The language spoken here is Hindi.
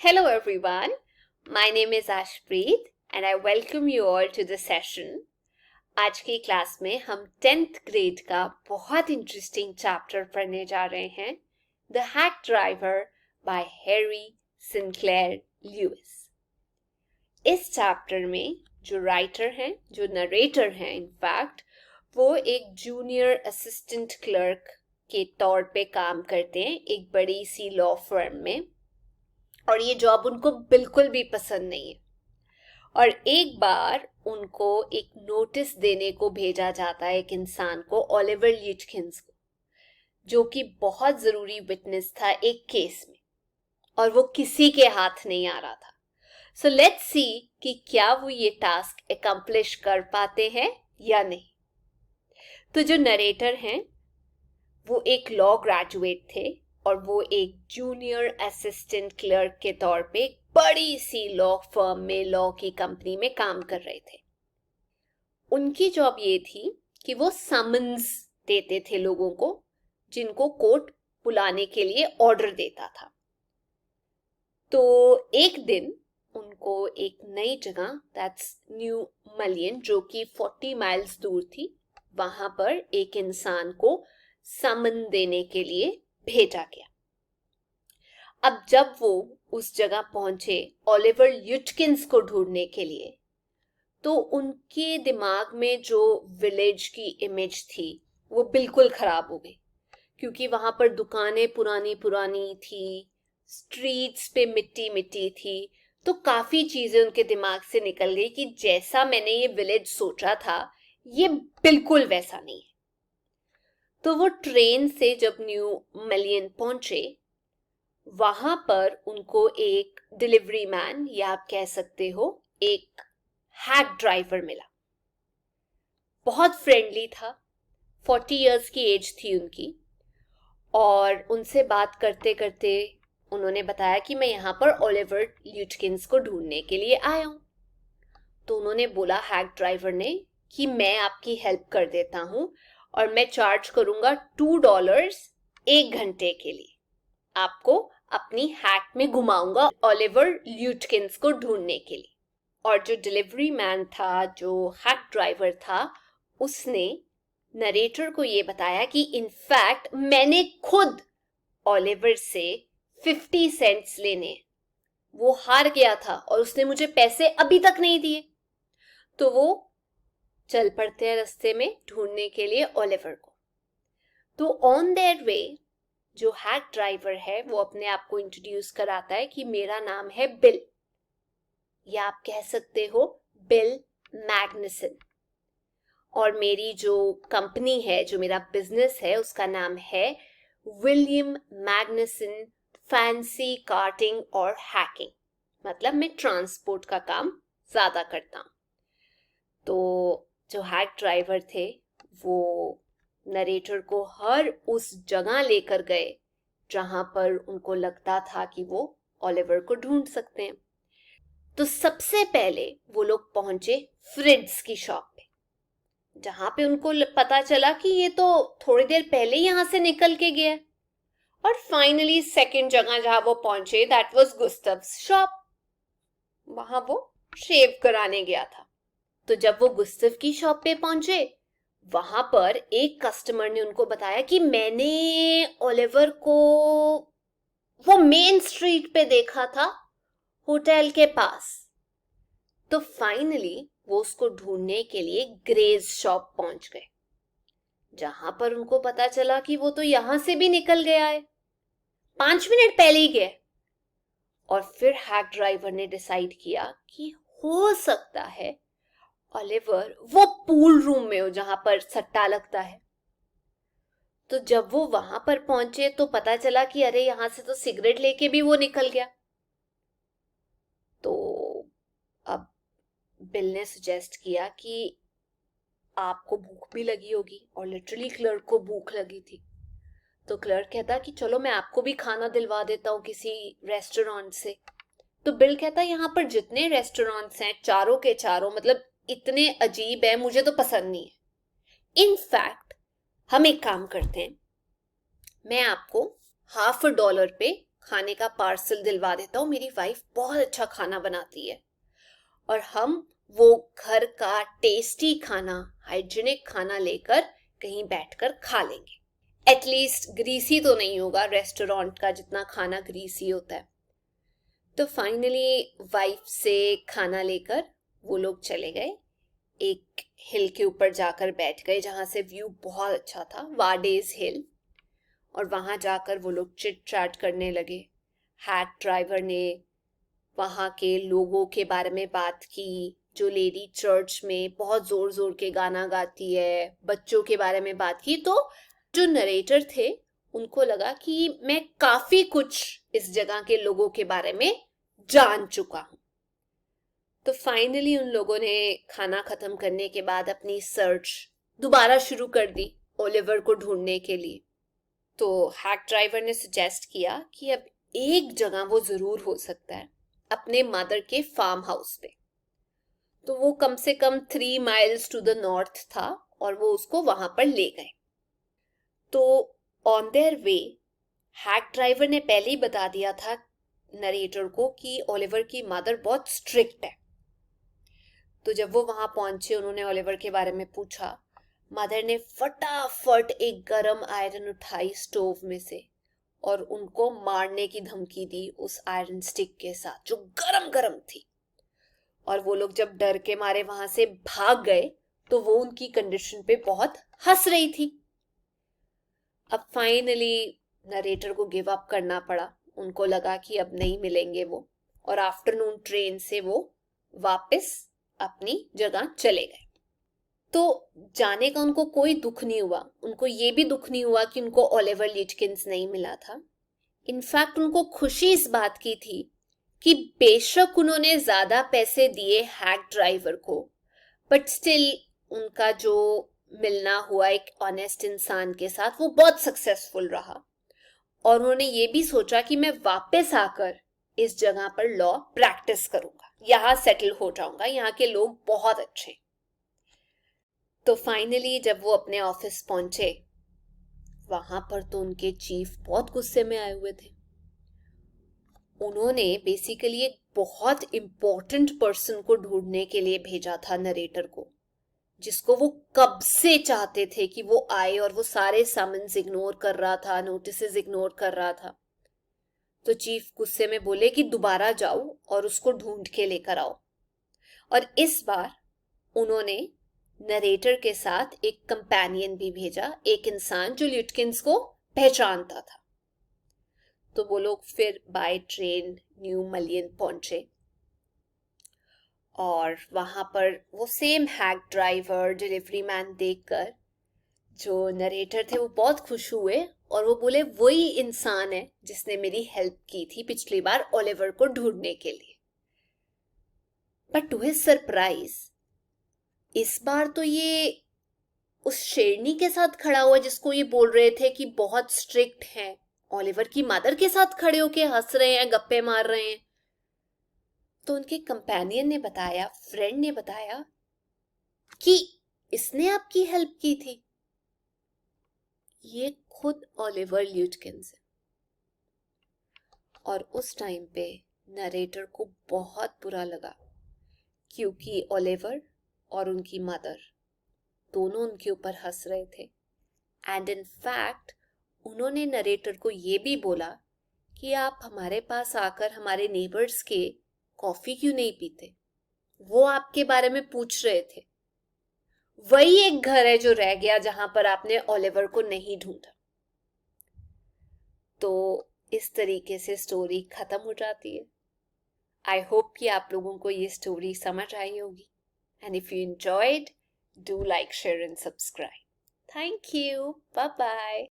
Hello everyone, my name is Ashpreet and I welcome you all to the session. आज की क्लास में हम 10th ग्रेड का बहुत इंटरेस्टिंग चैप्टर पढ़ने जा रहे हैं the hack driver bye Harry Sinclair Lewis. इस चैप्टर में जो राइटर हैं, जो नरेटर हैं इनफैक्ट, वो एक जूनियर असिस्टेंट क्लर्क के तौर पे काम करते हैं एक बड़ी सी लॉ फर्म में, और ये जॉब उनको बिल्कुल भी पसंद नहीं है। और एक बार उनको एक नोटिस देने को भेजा जाता है एक इंसान को, ओलिवर ल्यूटकिंस को, जो कि बहुत जरूरी विटनेस था एक केस में, और वो किसी के हाथ नहीं आ रहा था। सो लेट्स सी कि क्या वो ये टास्क अकम्प्लिश कर पाते हैं या नहीं। तो जो नरेटर हैं वो एक लॉ ग्रेजुएट थे और वो एक जूनियर असिस्टेंट क्लर्क के तौर पे एक बड़ी सी लॉ फर्म में, लॉ की कंपनी में काम कर रहे थे। उनकी जॉब ये थी कि वो समन्स देते थे लोगों को जिनको कोर्ट बुलाने के लिए ऑर्डर देता था। तो एक दिन उनको एक नई जगह, दैट्स न्यू मलियन, जो कि 40 माइल्स दूर थी, वहां पर एक इंसान को समन देने के लिए भेजा गया। अब जब वो उस जगह पहुंचे ओलिवर ल्यूटकिंस को ढूंढने के लिए, तो उनके दिमाग में जो विलेज की इमेज थी वो बिल्कुल खराब हो गई, क्योंकि वहां पर दुकानें पुरानी पुरानी थी, स्ट्रीट्स पे मिट्टी मिट्टी थी। तो काफी चीजें उनके दिमाग से निकल गई कि जैसा मैंने ये विलेज सोचा था ये बिल्कुल वैसा नहीं है। तो वो ट्रेन से जब न्यू मलियन पहुंचे, वहां पर उनको एक डिलीवरी मैन, या आप कह सकते हो एक हैक ड्राइवर मिला। बहुत फ्रेंडली था, 40 इयर्स की एज थी उनकी, और उनसे बात करते करते उन्होंने बताया कि मैं यहाँ पर ओलिवर ल्यूटकिंस को ढूंढने के लिए आया हूँ। तो उन्होंने बोला, हैक ड्राइवर ने, कि मैं आपकी हेल्प कर देता हूँ और मैं चार्ज करूंगा $2 1 घंटे के लिए, आपको अपनी हैक में घुमाऊंगा ओलिवर ल्यूटकिंस को ढूंढने के लिए। और जो डिलीवरी मैन था, जो हैक ड्राइवर था, उसने नरेटर को ये बताया कि इनफैक्ट मैंने खुद ओलिवर से 50 सेंट्स लेने, वो हार गया था और उसने मुझे पैसे अभी तक नहीं दिए। तो वो चल पड़ते हैं रास्ते में ढूंढने के लिए ओलिवर को। तो ऑन देयर वे जो हैक ड्राइवर है वो अपने आप को इंट्रोड्यूस कराता है कि मेरा नाम है बिल, या आप कह सकते हो बिल मैग्नसन, और मेरी जो कंपनी है, जो मेरा बिजनेस है, उसका नाम है विलियम मैग्नसन फैंसी कार्टिंग और हैकिंग। मतलब मैं ट्रांसपोर्ट का काम ज्यादा करता हूं। तो जो हैक ड्राइवर थे वो नरेटर को हर उस जगह लेकर गए जहां पर उनको लगता था कि वो ओलिवर को ढूंढ सकते हैं। तो सबसे पहले वो लोग पहुंचे फ्रिड्स की शॉप पे, जहां पे उनको पता चला कि ये तो थोड़ी देर पहले यहां से निकल के गया। और फाइनली सेकंड जगह जहां वो पहुंचे, दैट वाज गुस्ताव्स शॉप। वहां वो शेव कराने गया था। तो जब वो गुस्ताव की शॉप पे पहुंचे, वहां पर एक कस्टमर ने उनको बताया कि मैंने ओलिवर को वो मेन स्ट्रीट पे देखा था, होटल के पास। तो फाइनली वो उसको ढूंढने के लिए ग्रेज शॉप पहुंच गए, जहां पर उनको पता चला कि वो तो यहां से भी निकल गया है, 5 मिनट पहले ही गया। और फिर हैक ड्राइवर ने डिसाइड किया कि हो सकता है ओलिवर वो पूल रूम में हो जहां पर सट्टा लगता है। तो जब वो वहां पर पहुंचे तो पता चला कि अरे यहां से तो सिगरेट लेके भी वो निकल गया। तो अब बिल ने सजेस्ट किया कि आपको भूख भी लगी होगी, और लिटरली क्लर्क को भूख लगी थी। तो क्लर्क कहता कि चलो मैं आपको भी खाना दिलवा देता हूँ किसी रेस्टोरेंट से। तो बिल कहता यहाँ पर जितने रेस्टोरेंट्स हैं चारों के चारों मतलब इतने अजीब है, मुझे तो पसंद नहीं है। इनफैक्ट हम एक काम करते हैं, मैं आपको $50 पे खाने का पार्सल दिलवा देता हूँ, मेरी वाइफ बहुत अच्छा खाना बनाती है, और हम वो घर का टेस्टी खाना, हाइजीनिक खाना लेकर कहीं बैठकर खा लेंगे। एटलीस्ट ग्रीसी तो नहीं होगा, रेस्टोरेंट का जितना खाना ग्रीसी होता है। तो फाइनली वाइफ से खाना लेकर वो लोग चले गए, एक हिल के ऊपर जाकर बैठ गए जहां से व्यू बहुत अच्छा था, वाडेज हिल। और वहां जाकर वो लोग चिट चैट करने लगे। हैक ड्राइवर ने वहां के लोगों के बारे में बात की, जो लेडी चर्च में बहुत जोर जोर के गाना गाती है, बच्चों के बारे में बात की। तो जो नरेटर थे उनको लगा कि मैं काफी कुछ इस जगह के लोगों के बारे में जान चुका हूं। तो फाइनली उन लोगों ने खाना खत्म करने के बाद अपनी सर्च दोबारा शुरू कर दी ओलिवर को ढूंढने के लिए। तो हैक ड्राइवर ने सजेस्ट किया कि अब एक जगह वो जरूर हो सकता है, अपने मदर के फार्म हाउस पे। तो वो कम से कम 3 माइल्स टू द नॉर्थ था और वो उसको वहां पर ले गए। तो on their way hack driver ने पहले ही बता दिया था नरेटर को कि ओलिवर की मदर बहुत स्ट्रिक्ट है। तो जब वो वहां पहुंचे, उन्होंने ओलिवर के बारे में पूछा। मदर ने फटाफट एक गरम आयरन उठाई स्टोव में से और उनको मारने की धमकी दी उस आयरन स्टिक के साथ, जो गरम गरम थी। और वो लोग जब डर के मारे वहां से भाग गए तो वो उनकी कंडीशन पे बहुत हंस रही थी। अब फाइनली नरेटर को गिव अप करना पड़ा। उनको लगा कि अब नहीं मिलेंगे वो, और आफ्टरनून ट्रेन से वो वापस अपनी जगह चले गए। तो जाने का उनको कोई दुख नहीं हुआ। उनको ये भी दुख नहीं हुआ कि उनको ओलिवर लिटकिंस नहीं मिला था। इनफैक्ट उनको खुशी इस बात की थी कि बेशक उन्होंने ज्यादा पैसे दिए हैक ड्राइवर को, बट स्टिल उनका जो मिलना हुआ एक ऑनेस्ट इंसान के साथ वो बहुत सक्सेसफुल रहा। और उन्होंने ये भी सोचा कि मैं वापस आकर इस जगह पर लॉ प्रैक्टिस करूंगा, यहाँ सेटल हो जाऊंगा, यहाँ के लोग बहुत अच्छे। तो फाइनली जब वो अपने ऑफिस पहुंचे, वहां पर तो उनके चीफ बहुत गुस्से में आए हुए थे। उन्होंने बेसिकली एक बहुत इंपॉर्टेंट पर्सन को ढूंढने के लिए भेजा था नरेटर को, जिसको वो कब से चाहते थे कि वो आए, और वो सारे समन्स इग्नोर कर रहा था, नोटिसेस इग्नोर कर रहा था। तो चीफ गुस्से में बोले कि दोबारा जाओ और उसको ढूंढ के लेकर आओ। और इस बार उन्होंने नरेटर के साथ एक कंपेनियन भी भेजा, एक इंसान जो लिटकिंस को पहचानता था। तो वो लोग फिर बाय ट्रेन न्यू मलियन पहुंचे, और वहां पर वो same hack driver, delivery man देखकर जो नरेटर थे वो बहुत खुश हुए, और वो बोले वही इंसान है जिसने मेरी हेल्प की थी पिछली बार ओलिवर को ढूंढने के लिए। बट टू हिज सरप्राइज इस बार तो ये उस शेरनी के साथ खड़ा हुआ जिसको ये बोल रहे थे कि बहुत स्ट्रिक्ट है, ओलिवर की मदर के साथ खड़े होके हंस रहे हैं, गप्पे मार रहे हैं। तो उनके कंपेनियन ने बताया, फ्रेंड ने बताया कि इसने आपकी हेल्प की थी, ये खुद ओलिवर ल्यूटकिंस है। और उस टाइम पे नरेटर को बहुत बुरा लगा, क्योंकि ओलिवर और उनकी मदर दोनों उनके ऊपर हंस रहे थे। एंड इन फैक्ट उन्होंने नरेटर को ये भी बोला कि आप हमारे पास आकर हमारे नेबर्स के कॉफी क्यों नहीं पीते, वो आपके बारे में पूछ रहे थे। वही एक घर है जो रह गया जहां पर आपने ओलिवर को नहीं ढूंढा। तो इस तरीके से स्टोरी खत्म हो जाती है। आई होप कि आप लोगों को ये स्टोरी समझ आई होगी। And if you enjoyed, do like, share and subscribe. Thank you. Bye bye.